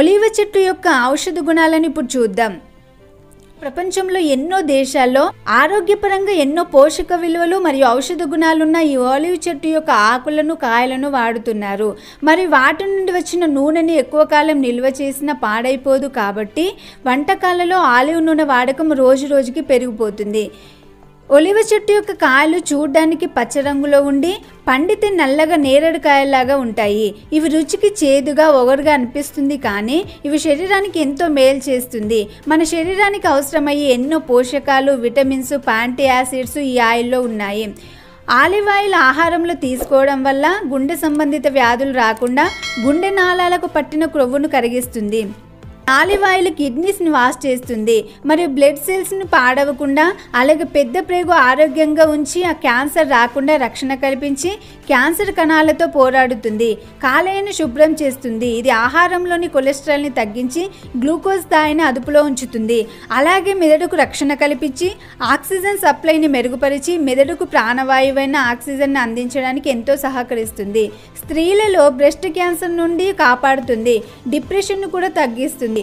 ఒలీవ చెట్టు యొక్క ఔషధ గుణాలను ఇప్పుడు చూద్దాం. ప్రపంచంలో ఎన్నో దేశాల్లో ఆరోగ్యపరంగా ఎన్నో పోషక విలువలు మరియు ఔషధ గుణాలున్న ఈ ఆలివ్ చెట్టు యొక్క ఆకులను కాయలను వాడుతున్నారు. మరి వాటి నుండి వచ్చిన నూనెని ఎక్కువ కాలం నిల్వ చేసినా పాడైపోదు. కాబట్టి వంటకాలలో ఆలివ్ నూనె వాడకం రోజు రోజుకి పెరిగిపోతుంది. ఒలివ చెట్టు యొక్క కాయలు చూడడానికి పచ్చ రంగులో ఉండి పండితే నల్లగా నేరేడు కాయలాగా ఉంటాయి. ఇవి రుచికి చేదుగా ఒగరుగా అనిపిస్తుంది, కానీ ఇవి శరీరానికి ఎంతో మేలు చేస్తుంది. మన శరీరానికి అవసరమయ్యే ఎన్నో పోషకాలు, విటమిన్స్, ఫ్యాటీ యాసిడ్స్ ఈ ఆయిల్లో ఉన్నాయి. ఆలివ్ ఆయిల్ ఆహారంలో తీసుకోవడం వల్ల గుండె సంబంధిత వ్యాధులు రాకుండా గుండె నాళాలకు పట్టిన క్రొవ్వును కరిగిస్తుంది. ఆలివ్ ఆయిల్ కిడ్నీస్ని వాష్ చేస్తుంది మరియు బ్లడ్ సెల్స్ని పాడవకుండా, అలాగే పెద్ద ప్రేగు ఆరోగ్యంగా ఉంచి ఆ క్యాన్సర్ రాకుండా రక్షణ కల్పించి క్యాన్సర్ కణాలతో పోరాడుతుంది. కాలేయాన్ని శుభ్రం చేస్తుంది. ఇది ఆహారంలోని కొలెస్ట్రాల్ని తగ్గించి గ్లూకోజ్ స్థాయిని అదుపులో ఉంచుతుంది. అలాగే మెదడుకు రక్షణ కల్పించి ఆక్సిజన్ సప్లైని మెరుగుపరిచి మెదడుకు ప్రాణవాయువైన ఆక్సిజన్ని అందించడానికి ఎంతో సహకరిస్తుంది. స్త్రీలలో బ్రెస్ట్ క్యాన్సర్ నుండి కాపాడుతుంది. డిప్రెషన్ను కూడా తగ్గిస్తుంది.